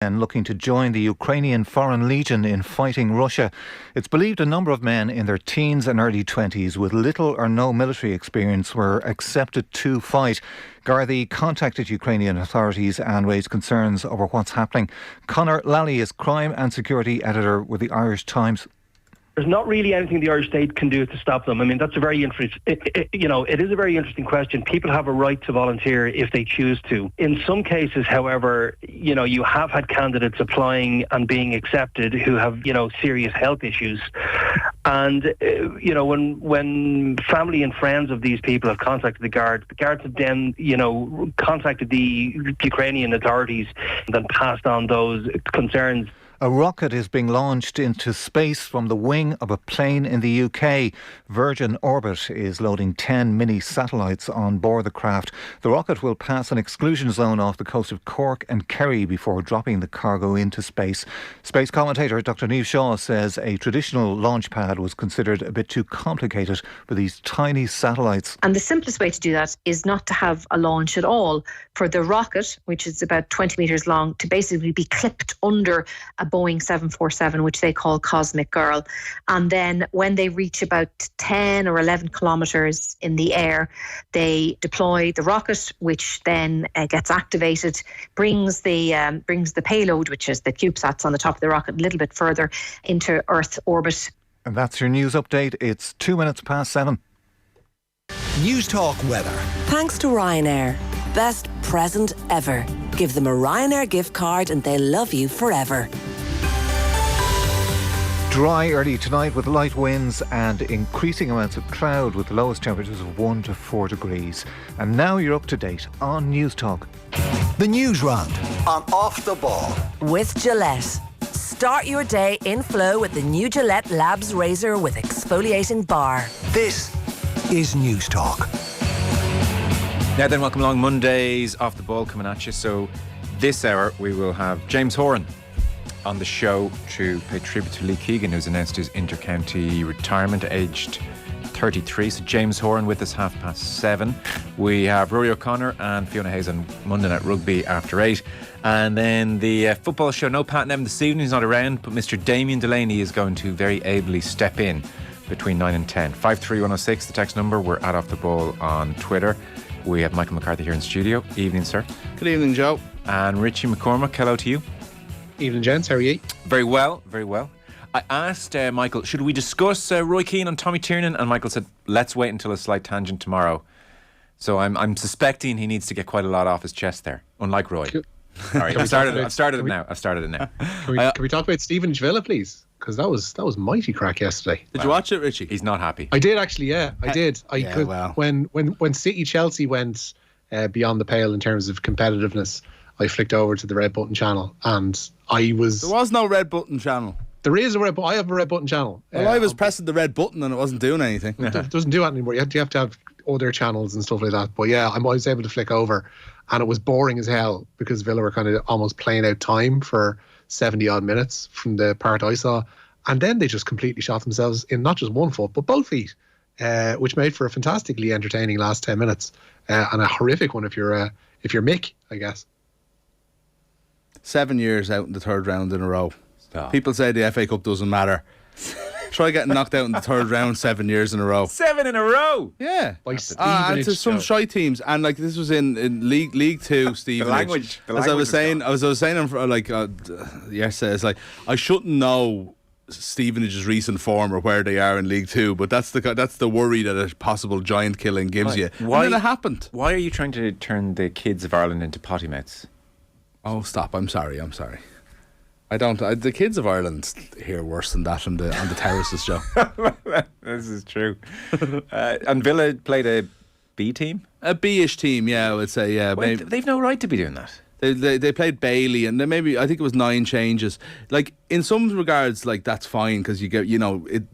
and looking to join the Ukrainian Foreign Legion in fighting Russia. It's believed a number of men in their teens and early 20s with little or no military experience were accepted to fight. Gardaí contacted Ukrainian authorities and raised concerns over what's happening. Conor Lally is crime and security editor with the Irish Times. There's not really anything the Irish state can do to stop them. I mean, that's a very interesting, it is a very interesting question. People have a right to volunteer if they choose to. In some cases, however, you have had candidates applying and being accepted who have, serious health issues. And, when family and friends of these people have contacted the guards have then, contacted the Ukrainian authorities and then passed on those concerns. A rocket is being launched into space from the wing of a plane in the UK. Virgin Orbit is loading 10 mini satellites on board the craft. The rocket will pass an exclusion zone off the coast of Cork and Kerry before dropping the cargo into space. Space commentator Dr. Niamh Shaw says a traditional launch pad was considered a bit too complicated for these tiny satellites. And the simplest way to do that is not to have a launch at all. For the rocket, which is about 20 metres long, to basically be clipped under a Boeing 747, which they call Cosmic Girl. And then when they reach about 10 or 11 kilometres in the air, they deploy the rocket, which then gets activated, brings the payload, which is the CubeSats on the top of the rocket, a little bit further into Earth orbit. And that's your news update. It's 7:02. News Talk weather. Thanks to Ryanair. Best present ever. Give them a Ryanair gift card and they'll love you forever. Dry early tonight with light winds and increasing amounts of cloud with lowest temperatures of 1 to 4 degrees. And now you're up to date on News Talk. The Newsround on Off the Ball. With Gillette. Start your day in flow with the new Gillette Labs razor with exfoliating bar. This is News Talk. Now then, welcome along. Mondays Off the Ball coming at you. So this hour we will have James Horan on the show to pay tribute to Lee Keegan, who's announced his inter-county retirement, aged 33. So James Horan with us 7:30. We have Rory O'Connor and Fiona Hayes on Monday Night Rugby after 8. And then the football show, no Pat Nevin this evening, he's not around, but Mr. Damien Delaney is going to very ably step in between 9 and 10. 53106, the text number. We're at Off the Ball on Twitter. We have Michael McCarthy here in studio. Evening, sir. Good evening, Joe. And Richie McCormack, hello to you. Evening, gents. How are you? Very well, very well. I asked Michael, should we discuss Roy Keane and Tommy Tiernan? And Michael said, let's wait until a slight tangent tomorrow. So I'm suspecting he needs to get quite a lot off his chest there, unlike Roy. All right, I've started it now. Can we talk about Stevenage Villa, please? Because that was mighty crack yesterday. Did you watch it, Richie? He's not happy. I did actually, yeah. I did. When City Chelsea went beyond the pale in terms of competitiveness, I flicked over to the red button channel and I was... There was no red button channel. There is a red button. I have a red button channel. Well, I was pressing the red button and it wasn't doing anything. It doesn't do that anymore. You have to have other channels and stuff like that. But yeah, I was able to flick over and it was boring as hell because Villa were kind of almost playing out time for 70 odd minutes from the part I saw. And then they just completely shot themselves in not just one foot, but both feet, which made for a fantastically entertaining last 10 minutes and a horrific one if you're Mick, I guess. 7 years out in the third round in a row. Stop. People say the FA Cup doesn't matter. Try getting knocked out in the third round 7 years in a row. 7 in a row? Yeah. And to some shy teams. And like this was in League 2, Steve. The language as I was saying yesterday, it's like I shouldn't know Stevenage's recent form or where they are in League 2, but that's the worry that a possible giant killing gives you. Why? And then it happened. Why are you trying to turn the kids of Ireland into potty mouths? Oh, stop! I'm sorry. I don't. The kids of Ireland hear worse than that on the terraces, Joe. This is true. And Villa played a B team, a B-ish team. Yeah, I would say. Yeah, well, they've no right to be doing that. They played Bailey, and then maybe I think it was 9 changes. Like in some regards, like that's fine because you get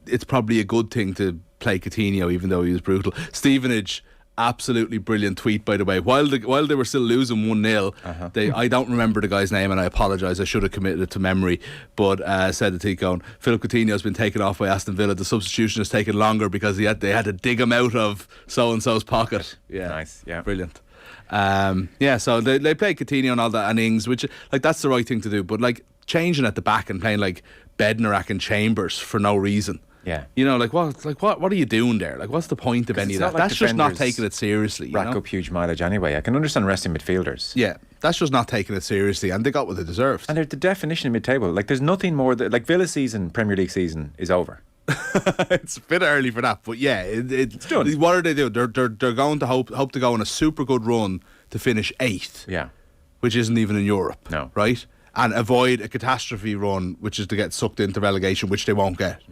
it's probably a good thing to play Coutinho even though he was brutal. Stevenage. Absolutely brilliant tweet, by the way. While they were still losing 1-0, I don't remember the guy's name, and I apologise. I should have committed it to memory. But said the tweet going, Philip Coutinho's been taken off by Aston Villa. The substitution has taken longer because they had to dig him out of so and so's pocket. Yeah, nice. Yeah, brilliant. So they play Coutinho and all that and Ings, which like that's the right thing to do. But like changing at the back and playing like Bednarak and Chambers for no reason. Yeah. You know, what are you doing there? Like, what's the point of any of that? Like that's just not taking it seriously. Rack up huge mileage anyway. I can understand resting midfielders. Yeah, that's just not taking it seriously, and they got what they deserved. And they're the definition of mid-table. Like, there's nothing more that, like, Villa's season, Premier League season, is over. It's a bit early for that, but yeah, it's done. What are they doing? They're going to hope to go on a super good run to finish 8th. Yeah, which isn't even in Europe. No, right, and avoid a catastrophe run, which is to get sucked into relegation, which they won't get.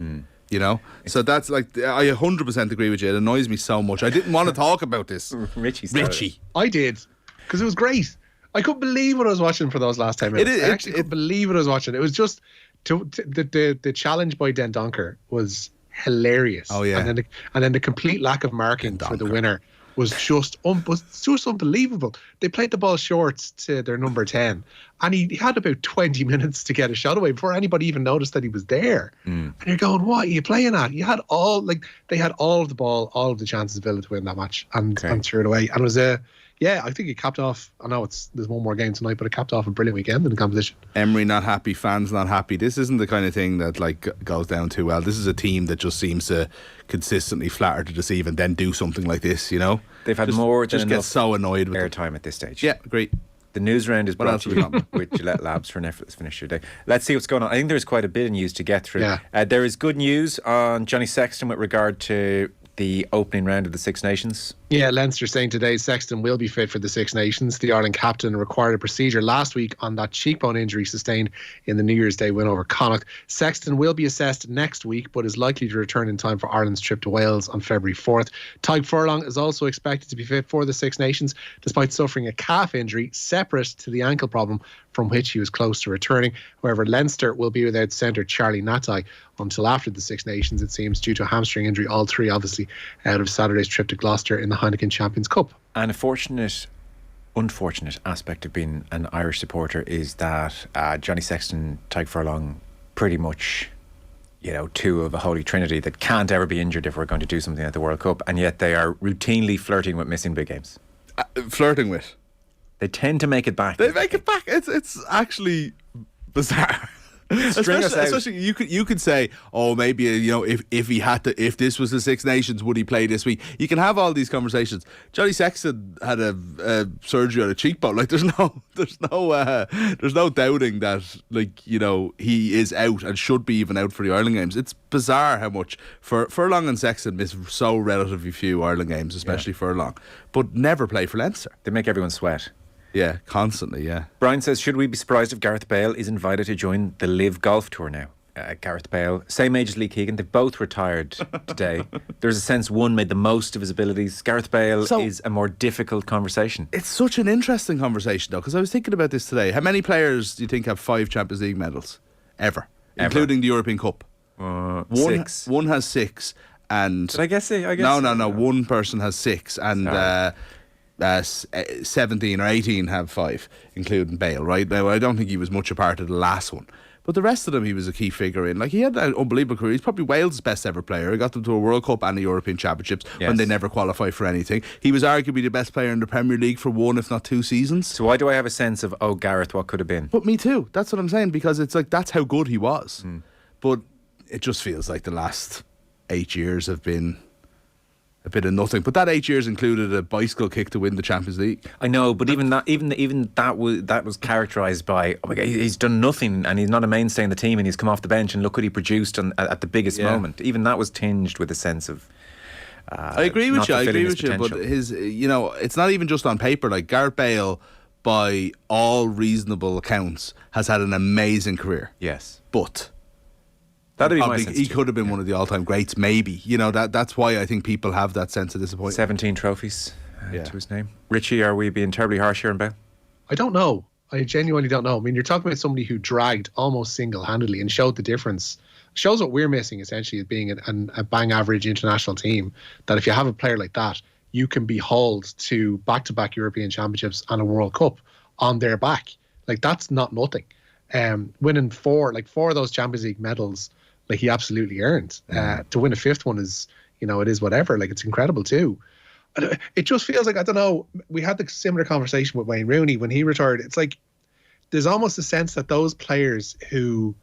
You know, so that's like I 100% agree with you. It annoys me so much. I didn't want to talk about this. Richie, I did because it was great. I couldn't believe what I was watching for those last 10 minutes. I actually couldn't believe what I was watching. It was just the challenge by Dendoncker was hilarious. Oh yeah, and then the complete lack of marking for the winner was just unbelievable. They played the ball short to their number 10, and he had about 20 minutes to get a shot away before anybody even noticed that he was there. And you're going, what are you playing at? You had they had all of the ball, all of the chances Villa to win that match, and threw it away. And it was I think it capped off. I know there's one more game tonight, but it capped off a brilliant weekend in the competition. Emery not happy, fans not happy. This isn't the kind of thing that like goes down too well. This is a team that just seems to consistently flatter to deceive and then do something like this. You know, they've had more than enough get so annoyed with airtime at this stage. Yeah, great. The Newsround is brought to you with Gillette Labs for an effortless finish your day. Let's see what's going on. I think there's quite a bit of news to get through. Yeah. There is good news on Johnny Sexton with regard to the opening round of the Six Nations. Yeah, Leinster saying today Sexton will be fit for the Six Nations. The Ireland captain required a procedure last week on that cheekbone injury sustained in the New Year's Day win over Connacht. Sexton will be assessed next week, but is likely to return in time for Ireland's trip to Wales on February 4th. Tadhg Furlong is also expected to be fit for the Six Nations, despite suffering a calf injury separate to the ankle problem from which he was close to returning. However, Leinster will be without centre Charlie Natai until after the Six Nations, it seems, due to a hamstring injury. All three obviously out of Saturday's trip to Gloucester in the Heineken Champions Cup. And a unfortunate aspect of being an Irish supporter is that Johnny Sexton, Tadhg Furlong, pretty much, two of a holy trinity that can't ever be injured if we're going to do something at the World Cup, and yet they are routinely flirting with missing big games. Flirting with? They tend to make it back. They make it back. It's actually bizarre. Especially you could say, oh, maybe if this was the Six Nations, would he play this week? You can have all these conversations. Johnny Sexton had a surgery on a cheekbone. Like there's no doubting that he is out and should be even out for the Ireland games. It's bizarre how much Furlong and Sexton miss so relatively few Ireland games, especially Furlong, but never play for Leinster. They make everyone sweat. Yeah, constantly, yeah. Brian says, should we be surprised if Gareth Bale is invited to join the Live Golf Tour now? Gareth Bale, same age as Lee Keegan, they've both retired today. There's a sense one made the most of his abilities. Gareth Bale is a more difficult conversation. It's such an interesting conversation though, because I was thinking about this today. How many players do you think have 5 Champions League medals? Ever. Including the European Cup? 6. One has 6 and... Did I guess it? No. One person has 6 and... 17 or 18 have 5, including Bale, right? Now, I don't think he was much a part of the last one, but the rest of them he was a key figure in. Like, he had an unbelievable career. He's probably Wales' best ever player. He got them to a World Cup and the European Championships when they never qualified for anything. He was arguably the best player in the Premier League for 1, if not 2 seasons. So why do I have a sense of, Gareth, what could have been? But me too. That's what I'm saying, because it's like, that's how good he was. But it just feels like the last 8 years have been a bit of nothing. But that 8 years included a bicycle kick to win the Champions League. I know, but even that was characterised by, oh my God, he's done nothing and he's not a mainstay in the team and he's come off the bench and look what he produced at the biggest moment. Even that was tinged with a sense of I agree with you, but his, it's not even just on paper. Like, Gareth Bale, by all reasonable accounts, has had an amazing career. Yes. But that'd be my sense he could have been one of the all-time greats, maybe. That's why I think people have that sense of disappointment. 17 trophies to his name. Richie, are we being terribly harsh here on Bale? I don't know. I genuinely don't know. I mean, you're talking about somebody who dragged almost single-handedly and showed the difference. Shows what we're missing, essentially, as being a bang-average international team, that if you have a player like that, you can be hauled to back-to-back European Championships and a World Cup on their back. Like, that's not nothing. Winning 4 of those Champions League medals, like, he absolutely earned. To win a 5th one is, it is whatever. Like, it's incredible too. it just feels like, I don't know, we had the similar conversation with Wayne Rooney when he retired. It's like there's almost a sense that those players who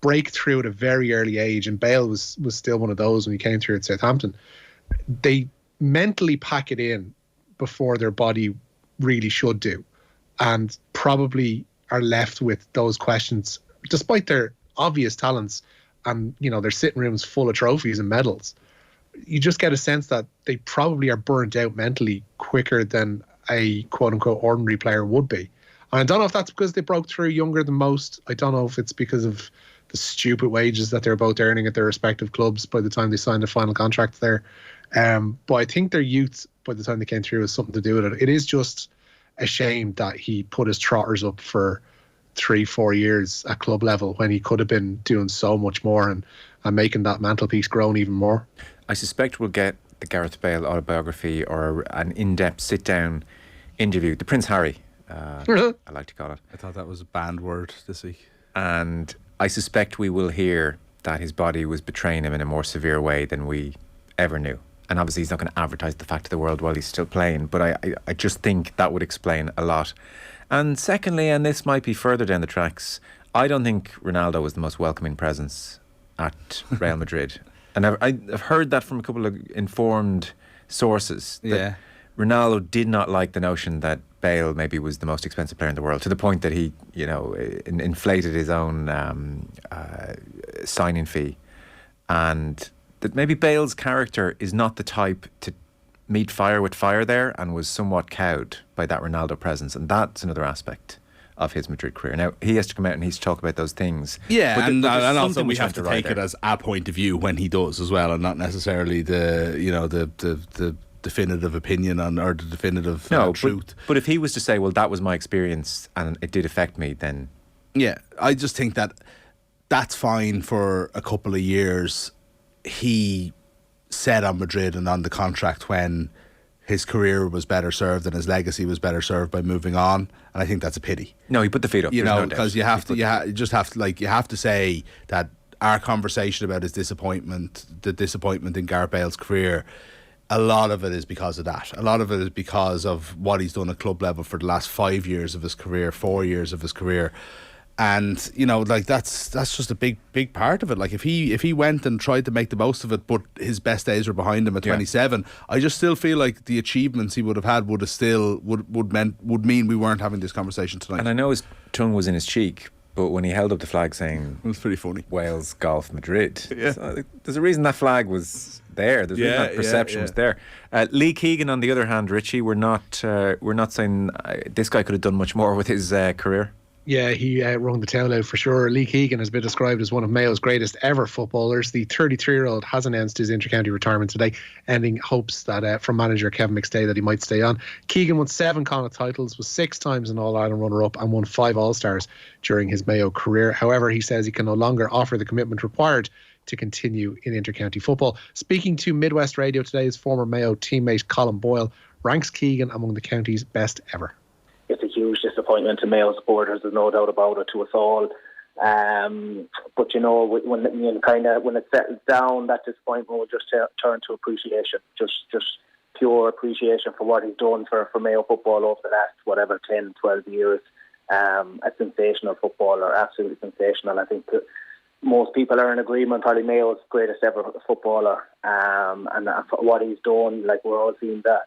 break through at a very early age, and Bale was still one of those when he came through at Southampton, they mentally pack it in before their body really should do, and probably are left with those questions despite their obvious talents and, you know, their sitting rooms full of trophies and medals. You just get a sense that they probably are burnt out mentally quicker than a quote-unquote ordinary player would be. And I don't know if that's because they broke through younger than most. I don't know if it's because of the stupid wages that they're both earning at their respective clubs by the time they signed their final contracts there. But I think their youth, by the time they came through, has something to do with it. It is just a shame that he put his trotters up for 3-4 years at club level when he could have been doing so much more and making that mantelpiece grown even more. I suspect we'll get the Gareth Bale autobiography or an in-depth sit-down interview. The Prince Harry, I like to call it. I thought that was a banned word this week. And I suspect we will hear that his body was betraying him in a more severe way than we ever knew. And obviously he's not going to advertise the fact to the world while he's still playing, but I just think that would explain a lot. And secondly, and this might be further down the tracks, I don't think Ronaldo was the most welcoming presence at Real Madrid. And I've heard that from a couple of informed sources, that Ronaldo did not like the notion that Bale maybe was the most expensive player in the world, to the point that he, you know, inflated his own signing fee. And that maybe Bale's character is not the type to meet fire with fire there, and was somewhat cowed by that Ronaldo presence. And that's another aspect of his Madrid career. Now, he has to come out and he has to talk about those things. Yeah, but and also we have to take it as a point of view when he does as well, and not necessarily the definitive opinion on, or the definitive truth. But if he was to say, well, that was my experience and it did affect me, then... Yeah, I just think that that's fine for a couple of years. He said on Madrid and on the contract when his career was better served and his legacy was better served by moving on, and I think that's a pity. No, he put the feet up. You know, because you have to say that our conversation about his disappointment, the disappointment in Gareth Bale's career, a lot of it is because of that. A lot of it is because of what he's done at club level for the last 5 years of his career, 4 years of his career. And, you know, like that's just a big part of it. Like if he went and tried to make the most of it, but his best days were behind him at 27, I just still feel like the achievements he would have had would mean we weren't having this conversation tonight. And I know his tongue was in his cheek, but when he held up the flag saying it was pretty funny, Wales, golf, Madrid, so there's a reason that flag was there. There's a reason that perception was there. Lee Keegan, on the other hand, Richie, we're not saying this guy could have done much more with his career. Yeah, he wrung the towel out for sure. Lee Keegan has been described as one of Mayo's greatest ever footballers. The 33-year-old has announced his inter-county retirement today, ending hopes that from manager Kevin McStay that he might stay on. Keegan won 7 Connacht titles, was 6 times an All-Ireland runner-up and won 5 All-Stars during his Mayo career. However, he says he can no longer offer the commitment required to continue in inter-county football. Speaking to Midwest Radio today, his former Mayo teammate Colin Boyle ranks Keegan among the county's best ever. It's a huge disappointment to Mayo supporters, there's no doubt about it, to us all. But you know, when it settles down, that disappointment will just turn to appreciation, just pure appreciation for what he's done for Mayo football over the last 10, 12 years. A sensational footballer, absolutely sensational. I think that most people are in agreement, probably Mayo's greatest ever footballer, and for what he's done. Like, we're all seeing the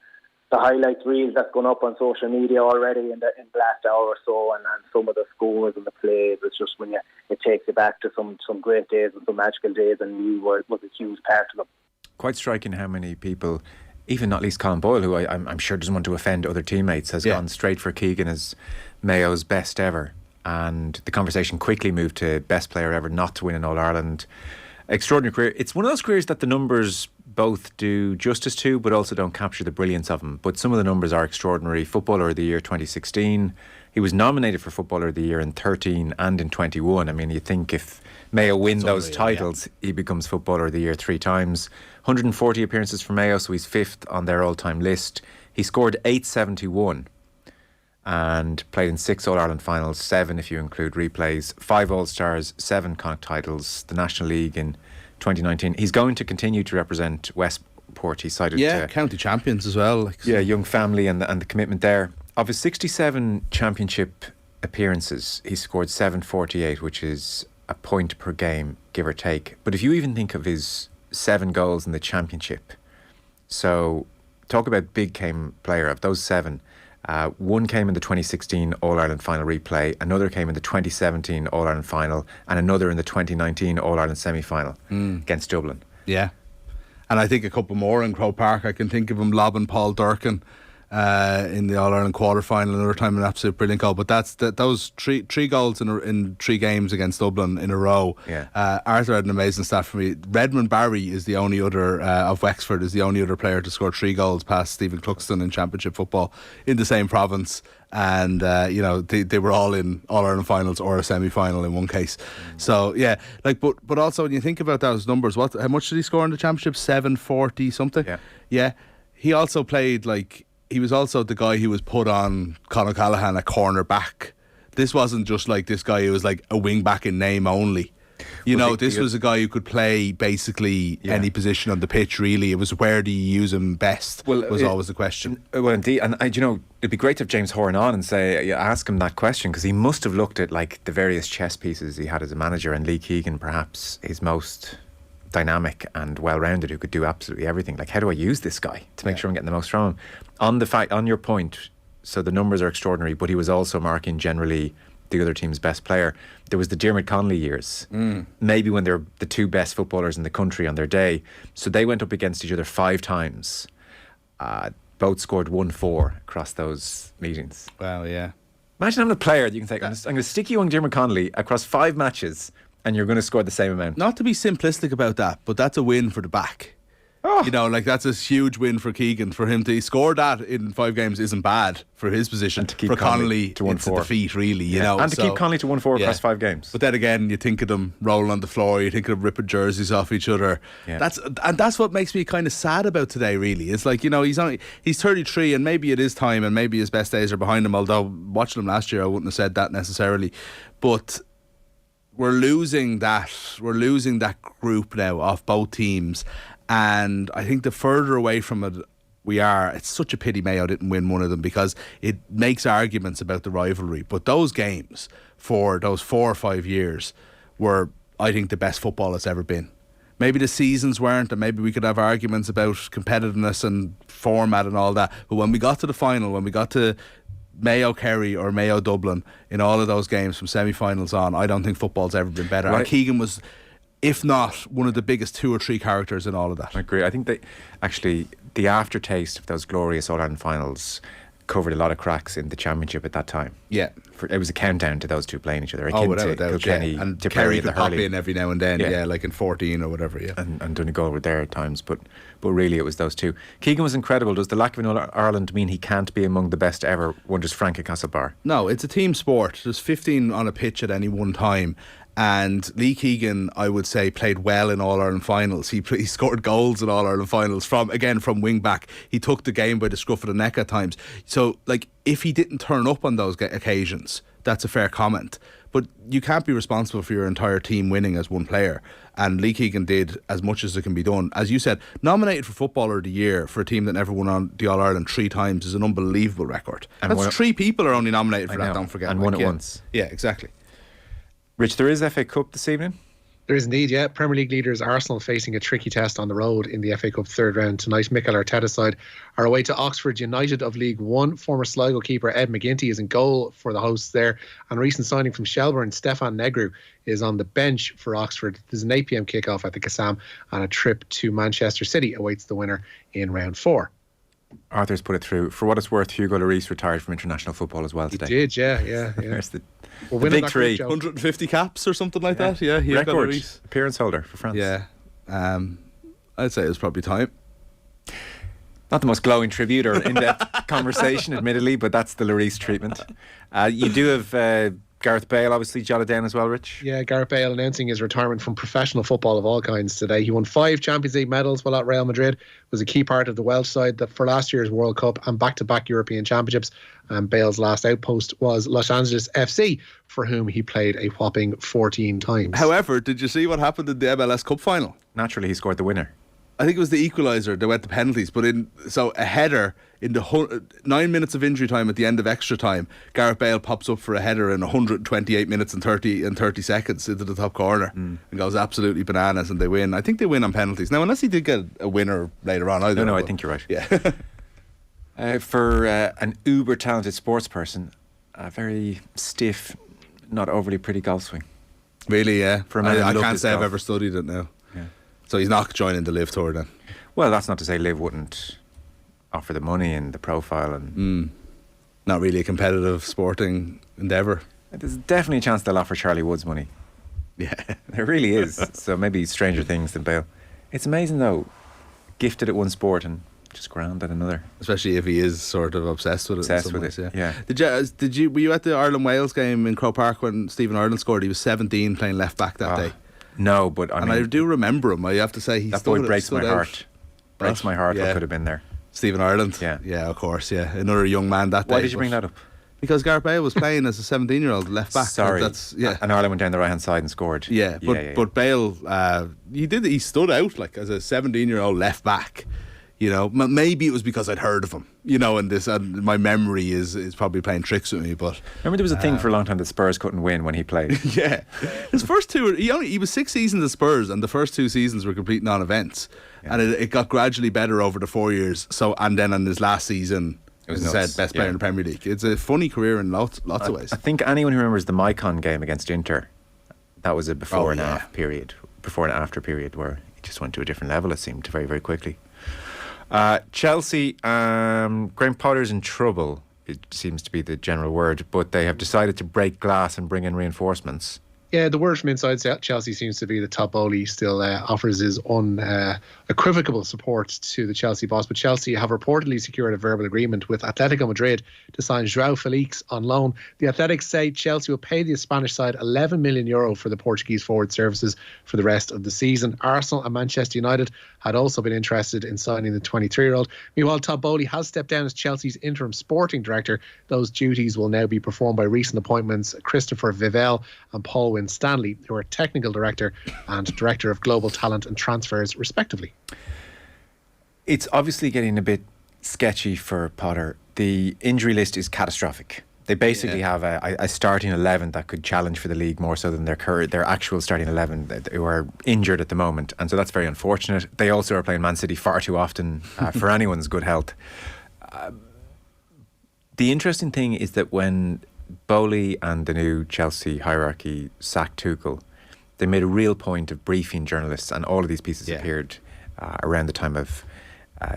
highlight reels that's gone up on social media already in the last hour or so, and some of the scores and the plays. It's just when it takes you back to some great days and some magical days, and you was a huge part of them. Quite striking how many people, even not least Colin Boyle, who I'm sure doesn't want to offend other teammates, has gone straight for Keegan as Mayo's best ever. And the conversation quickly moved to best player ever not to win an All-Ireland. Extraordinary career. It's one of those careers that the numbers both do justice to, but also don't capture the brilliance of him. But some of the numbers are extraordinary. Footballer of the Year 2016. He was nominated for Footballer of the Year in 13 and in 21. I mean, you think if Mayo win those titles, he becomes Footballer of the Year 3 times. 140 appearances for Mayo, so he's 5th on their all-time list. He scored 871 and played in 6 All-Ireland finals, 7 if you include replays, 5 All-Stars, 7 Connacht titles, the National League in 2019. He's going to continue to represent support. He cited county champions as well. Young family and the commitment there. Of his 67 championship appearances, he scored 748, which is a point per game, give or take. But if you even think of his 7 goals in the championship, so talk about big game player. Of those 7, one came in the 2016 All-Ireland final replay, another came in the 2017 All-Ireland final, and another in the 2019 All-Ireland semi-final against Dublin. Yeah. And I think a couple more in Croke Park. I can think of him lobbing Paul Durkin in the All-Ireland quarter-final, another time an absolute brilliant goal. But those three goals in 3 games against Dublin in a row. Yeah. Arthur had an amazing stat for me. Redmond Barry is the only other of Wexford is the only other player to score 3 goals past Stephen Cluxton in Championship football in the same province. And they were all in All-Ireland finals or a semi-final in one case. So yeah, but also when you think about those numbers, how much did he score in the Championship? 740 something. Yeah. He also played he was also the guy who was put on Conor Callaghan at corner back. This wasn't just like this guy who was like a wing back in name only. This was a guy who could play basically any position on the pitch, really. It was where do you use him best was always the question. Well, indeed. And, it'd be great to have James Horan on and ask him that question, because he must have looked at the various chess pieces he had as a manager, and Lee Keegan, perhaps his most dynamic and well-rounded, who could do absolutely everything. How do I use this guy to make sure I'm getting the most from him? On your point, so the numbers are extraordinary, but he was also marking generally the other team's best player. There was the Diarmuid Connolly years, maybe when they're the 2 best footballers in the country on their day. So they went up against each other 5 times. Both scored 1-4 across those meetings. Wow, yeah. Imagine having a player that you can say, I'm going to stick you on Diarmuid Connolly across 5 matches, and you're going to score the same amount. Not to be simplistic about that, but that's a win for the back. That's a huge win for Keegan. For him to score that in 5 games isn't bad for his position. And to keep for Connolly to 1-4. It's a defeat, really. And to keep Connolly to 1-4 across 5 games. But then again, you think of them rolling on the floor, you think of them ripping jerseys off each other. Yeah. That's what makes me kind of sad about today, really. It's he's 33, and maybe it is time, and maybe his best days are behind him, although watching him last year I wouldn't have said that necessarily. But we're losing that group now off both teams. And I think the further away from it we are, it's such a pity Mayo didn't win one of them, because it makes arguments about the rivalry. But those games for those 4 or 5 years were, I think, the best football it's ever been. Maybe the seasons weren't, and maybe we could have arguments about competitiveness and format and all that. But when we got to the final, when we got to Mayo Kerry or Mayo Dublin, in all of those games from semi-finals on, I don't think football's ever been better. Right. And Keegan was, if not one of the biggest 2 or 3 characters in all of that. I agree. I think the aftertaste of those glorious All-Ireland finals covered a lot of cracks in the Championship at that time. Yeah. It was a countdown to those 2 playing each other. Without a doubt, and Kerry could pop in every now and then, like in 14 or whatever, And Donegal were there at times, but really it was those 2. Keegan was incredible. Does the lack of an All-Ireland mean he can't be among the best ever, wonders Frank at Castlebar? No, it's a team sport. There's 15 on a pitch at any one time. And Lee Keegan, I would say, played well in All-Ireland finals. He scored goals in All-Ireland finals from wing back. He took the game by the scruff of the neck at times. So, if he didn't turn up on those occasions, that's a fair comment. But you can't be responsible for your entire team winning as one player. And Lee Keegan did as much as it can be done. As you said, nominated for Footballer of the Year for a team that never won on the All-Ireland 3 times is an unbelievable record. And that's 3 people are only nominated for that, don't forget. And won it once. Yeah, exactly. Rich, there is FA Cup this evening? There is indeed, yeah. Premier League leaders Arsenal facing a tricky test on the road in the FA Cup 3rd round tonight. Mikel Arteta's side are away to Oxford United of League One. Former Sligo keeper Ed McGinty is in goal for the hosts there. And recent signing from Shelbourne, Stefan Negru, is on the bench for Oxford. There's an 8 p.m. kickoff at the Kassam, and a trip to Manchester City awaits the winner in round 4. Arthur's put it through. For what it's worth, Hugo Lloris retired from international football as well today. He did, yeah. There's the big 3. 150 caps or something like that. Yeah, record appearance holder for France. Yeah, I'd say it's probably time. Not the most glowing tribute or in-depth conversation, admittedly, but that's the Lloris treatment. You do have Gareth Bale obviously jotted down as well, Rich. Yeah, Gareth Bale announcing his retirement from professional football of all kinds today. He won 5 Champions League medals while at Real Madrid, was a key part of the Welsh side for last year's World Cup and back-to-back European Championships. And Bale's last outpost was Los Angeles FC, for whom he played a whopping 14 times. However, did you see what happened in the MLS Cup final? Naturally, he scored the winner. I think it was the equaliser. They went to penalties, but so a header in the 9 minutes of injury time at the end of extra time, Gareth Bale pops up for a header in 128 minutes and 30 seconds into the top corner and goes absolutely bananas, and they win. I think they win on penalties. Now, unless he did get a winner later on. No, I think you're right. Yeah. For an uber talented sports person, a very stiff, not overly pretty golf swing. Really, yeah. For a man I who can't loved say I've golf. ever studied it now. Yeah. So he's not joining the Live Tour then? Well, that's not to say Liv wouldn't offer the money and the profile. And Not really a competitive sporting endeavour. there's definitely a chance they'll offer Charlie Woods money. Yeah. There really is. So maybe stranger things than Bale. It's amazing though, gifted at one sport and just grand at another. Especially if he is sort of obsessed with it. Obsessed in some with ways, it, yeah. Were you at the Ireland-Wales game in Croke Park when Stephen Ireland scored? He was 17 playing left back that day. No, but I do remember him. I have to say, that boy breaks my heart. Breaks my heart. Yeah. What could have been there? Stephen Ireland. Yeah. Yeah, of course. Yeah, another young man that day. Why did you bring that up? Because Gareth Bale was playing as a 17-year-old left back. Sorry. And And Ireland went down the right hand side and scored. Yeah, but Bale, he stood out like as a 17-year-old left back. You know, maybe it was because I'd heard of him. You know, and my memory is probably playing tricks with me. But remember, there was a thing for a long time that Spurs couldn't win when he played. Yeah, his first two, he was 6 seasons at Spurs, and the first 2 seasons were complete non-events, and it got gradually better over the 4 years. So, and then on his last season, as I said, best player in the Premier League. It's a funny career in lots of ways. I think anyone who remembers the Mycon game against Inter, that was a before and after period where he just went to a different level. It seemed very, very quickly. Chelsea, Graham Potter's in trouble, it seems to be the general word, but they have decided to break glass and bring in reinforcements. Yeah, the word from inside Chelsea seems to be that Todd Bowley still offers his unequivocal support to the Chelsea boss. But Chelsea have reportedly secured a verbal agreement with Atletico Madrid to sign João Felix on loan. The Athletics say Chelsea will pay the Spanish side €11 million for the Portuguese forward services for the rest of the season. Arsenal and Manchester United had also been interested in signing the 23-year-old. Meanwhile, Todd Bowley has stepped down as Chelsea's interim sporting director. Those duties will now be performed by recent appointments Christopher Vivell and Paul Winstanley, who are technical director and director of global talent and transfers, respectively. It's obviously getting a bit sketchy for Potter. The injury list is catastrophic. They basically have a starting 11 that could challenge for the league more so than their actual starting 11 who are injured at the moment, and so that's very unfortunate. They also are playing Man City far too often for anyone's good health. The interesting thing is that when Bowley and the new Chelsea hierarchy sacked Tuchel, they made a real point of briefing journalists, and all of these pieces appeared around the time of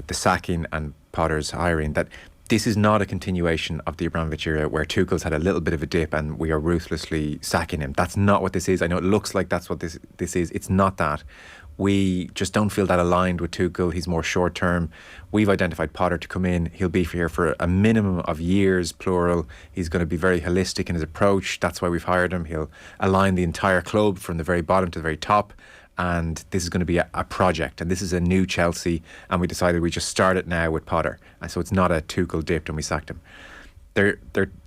the sacking and Potter's hiring, that this is not a continuation of the Abramovich era where Tuchel's had a little bit of a dip and we are ruthlessly sacking him. That's not what this is. I know it looks like that's what this is. It's not that. We just don't feel that aligned with Tuchel. He's more short term. We've identified Potter to come in. He'll be here for a minimum of years, plural. He's going to be very holistic in his approach. That's why we've hired him. He'll align the entire club from the very bottom to the very top. And this is going to be a project, and this is a new Chelsea, and we decided we just start it now with Potter. And so it's not a Tuchel dipped and we sacked him.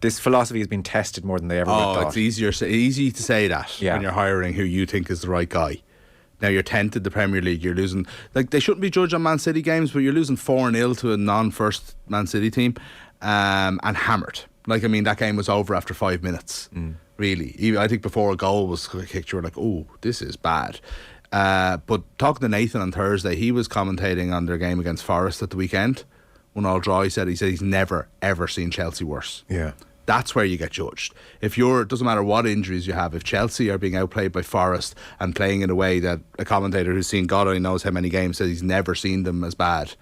This philosophy has been tested more than they ever would have thought. It's easy to say that when you're hiring who you think is the right guy. Now you're 10th in the Premier League, you're losing, like, they shouldn't be judged on Man City games, but you're losing 4-0 to a non-first Man City team, and hammered. Like, I mean, that game was over after 5 minutes, really. Even, I think before a goal was kicked, you were like, oh, this is bad. But talking to Nathan on Thursday, he was commentating on their game against Forest at the weekend. 1-1 draw, he said he's never, ever seen Chelsea worse. Yeah. That's where you get judged. It doesn't matter what injuries you have, if Chelsea are being outplayed by Forest and playing in a way that a commentator who's seen God only knows how many games says he's never seen them as bad,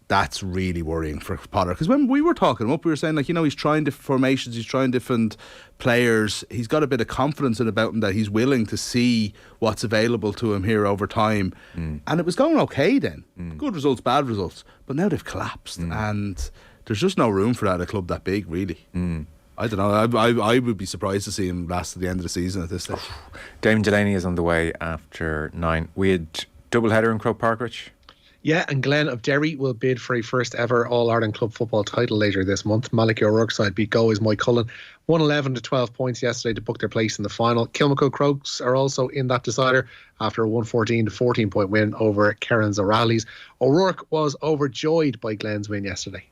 that's really worrying for Potter. Because when we were talking him up, we were saying, like, you know, he's trying different formations, he's trying different players, he's got a bit of confidence about him that he's willing to see what's available to him here over time. And it was going okay then. Good results, bad results. But now they've collapsed, and there's just no room for that at a club that big, really. I don't know. I would be surprised to see him last to the end of the season at this stage. Damon Delaney is on the way after 9. We had double header in Croke Park, Rich. Yeah, and Glen of Derry will bid for a first ever All-Ireland club football title later this month. Malachy O'Rourke's side beat Galway's Mike Cullen 111 to 12 points yesterday to book their place in the final. Kilmacud Crokes are also in that decider after a 114 to 14 point win over Kerins O'Reilly's. O'Rourke was overjoyed by Glen's win yesterday.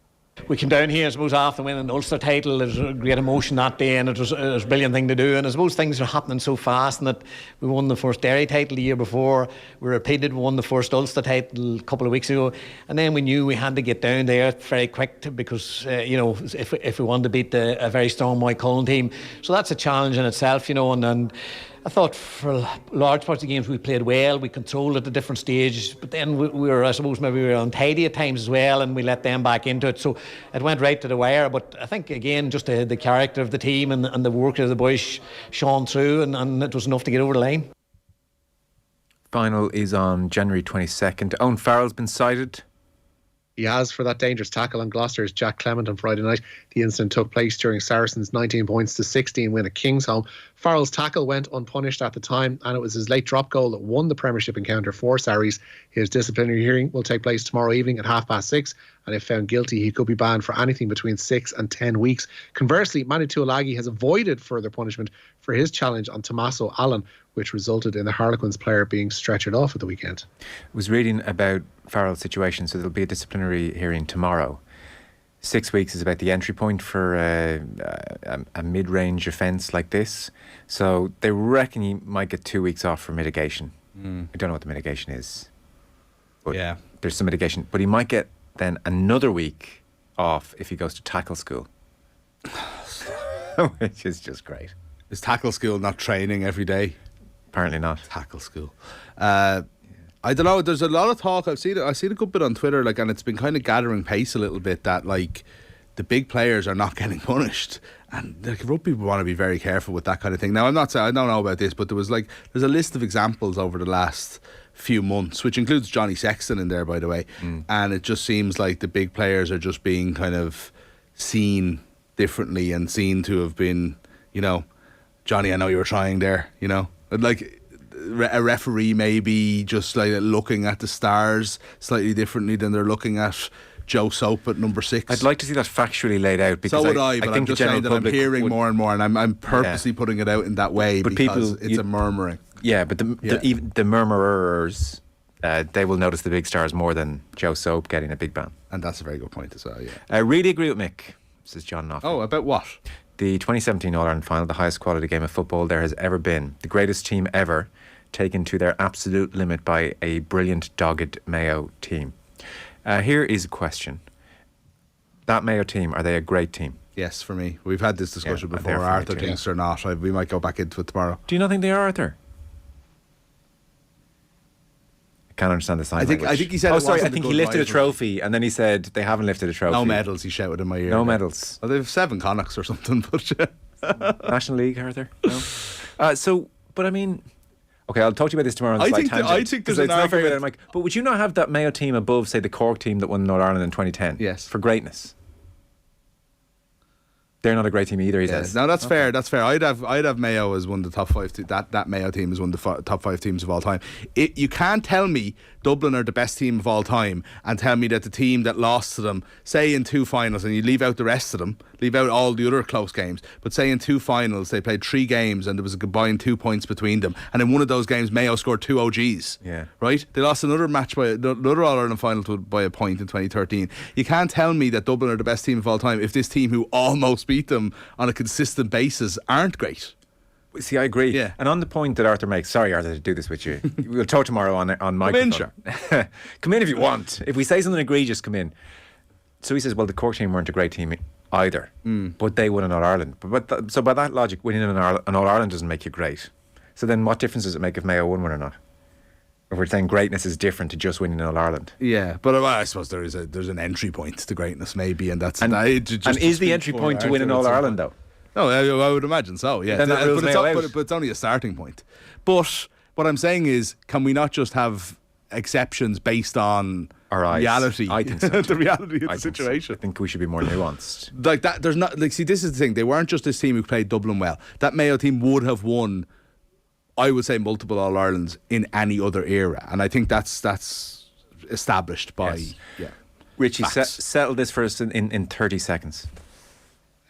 We came down here, I suppose, after winning an Ulster title. There was a great emotion that day, and it was a brilliant thing to do. And I suppose things are happening so fast, and that we won the first Derry title the year before. We repeated, won the first Ulster title a couple of weeks ago, and then we knew we had to get down there very quick because if we wanted to beat a very strong Mike Cullen team, so that's a challenge in itself, and I thought for large parts of the games we played well, we controlled at the different stages, but then we were, I suppose, maybe we were untidy at times as well, and we let them back into it, so it went right to the wire. But I think again, just the character of the team and the work of the boys shone through, and it was enough to get over the line. Final is on January 22nd. Owen Farrell's been cited. He has, for that dangerous tackle on Gloucester's Jack Clement on Friday night. The incident took place during Saracens' 19 points to 16 win at Kingsholm. Farrell's tackle went unpunished at the time, and it was his late drop goal that won the Premiership encounter for Sarries. His disciplinary hearing will take place tomorrow evening at 6:30, and if found guilty, he could be banned for anything between 6 and 10 weeks. Conversely, Manu Tuolagi has avoided further punishment for his challenge on Tommaso Allen, which resulted in the Harlequins player being stretchered off at the weekend. I was reading about Farrell's situation, so there'll be a disciplinary hearing tomorrow. 6 weeks is about the entry point for a mid-range offence like this. So they reckon he might get 2 weeks off for mitigation. I don't know what the mitigation is. But yeah, there's some mitigation. But he might get then another week off if he goes to tackle school. Which is just great. Is tackle school not training every day? Apparently not. Tackle school. I don't know. There's a lot of talk. I've seen a good bit on Twitter, and it's been kind of gathering pace a little bit that the big players are not getting punished, and rugby want to be very careful with that kind of thing. Now, I'm not saying I don't know about this, but there's a list of examples over the last few months, which includes Johnny Sexton in there, by the way, and it just seems like the big players are just being kind of seen differently and seen to have been, Johnny, I know you were trying there, a referee maybe just looking at the stars slightly differently than they're looking at Joe Soap at number 6. I'd like to see that factually laid out, because so would I, but think I'm just saying that I'm hearing more and more, and I'm purposely putting it out in that way, but because it's a murmuring. Yeah, but the murmurers, they will notice the big stars more than Joe Soap getting a big ban. And that's a very good point as well, yeah. I really agree with Mick, says John Knopfler. Oh, about what? The 2017 All-Ireland final, the highest quality game of football there has ever been. The greatest team ever, taken to their absolute limit by a brilliant, dogged Mayo team. Here is a question. That Mayo team, are they a great team? Yes, for me. We've had this discussion before. Arthur thinks they're not. We might go back into it tomorrow. Do you not think they are, Arthur? I can't understand the sign language. I think he said. Oh, sorry. I think he lifted a trophy, and then he said they haven't lifted a trophy. No medals. He shouted in my ear. No medals. Well, they have 7 Connachts or something, but National League, Arthur. No. But I mean. Okay, I'll talk to you about this tomorrow on the slight tangent. I think there's an argument. But would you not have that Mayo team above, say, the Cork team that won Northern Ireland in 2010? Yes. For greatness? They're not a great team either, he says. No, that's fair. That's fair. I'd have Mayo as one of the top 5. That Mayo team is one of the top 5 teams of all time. You can't tell me Dublin are the best team of all time and tell me that the team that lost to them, say in 2 finals, and you leave out the rest of them, leave out all the other close games, but say in 2 finals they played 3 games and there was a combined 2 points between them, and in one of those games Mayo scored 2 OGs. Yeah. Right? They lost another match by another All-Ireland final by a point in 2013. You can't tell me that Dublin are the best team of all time if this team who almost beat them on a consistent basis aren't great. See, I agree. Yeah. And on the point that Arthur makes, sorry, Arthur, to do this with you. We'll talk tomorrow on microphone. Come in, sure. Come in if you want. If we say something egregious, come in. So he says, well, the Cork team weren't a great team either, but they won an All-Ireland. So by that logic, winning an All-Ireland doesn't make you great. So then what difference does it make if Mayo won one or not? If we're saying greatness is different to just winning an All-Ireland. Yeah, but I suppose there's an entry point to greatness maybe, and that's... And is the entry point to win an All-Ireland though? No, I would imagine so, yeah. But it's only a starting point. But what I'm saying is, can we not just have exceptions based on our eyes? Reality? I think so. The reality of the situation. So. I think we should be more nuanced. Like that, there's not... See, this is the thing. They weren't just this team who played Dublin well. That Mayo team would have won, I would say, multiple All-Irelands in any other era. And I think that's established by Yes. Richie, settle this for us in 30 seconds.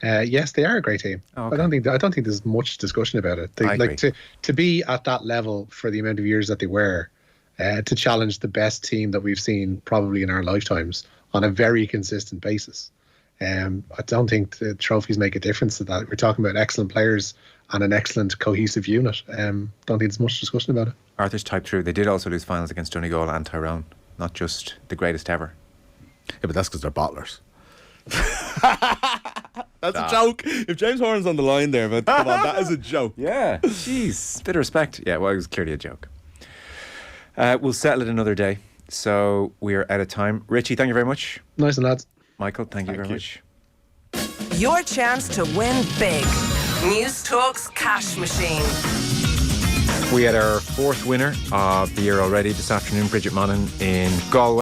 Yes, they are a great team. Okay. I don't think there's much discussion about it. I agree. To be at that level for the amount of years that they were, to challenge the best team that we've seen probably in our lifetimes on a very consistent basis. I don't think the trophies make a difference to that. We're talking about excellent players and an excellent cohesive unit. Don't think there's much discussion about it. Arthur's typed through. They did also lose finals against Donegal and Tyrone. Not just the greatest ever. Yeah, but that's because they're bottlers. That's a joke. If James Horan's on the line there, but come on, that is a joke. Yeah, jeez, bit of respect. Yeah, well, it was clearly a joke. We'll settle it another day. So we are out of time. Richie, thank you very much. Nice and lads. Michael, thank you very much. Your chance to win big. News Talk's cash machine. We had our fourth winner of the year already this afternoon, Bridget Monaghan in Galway.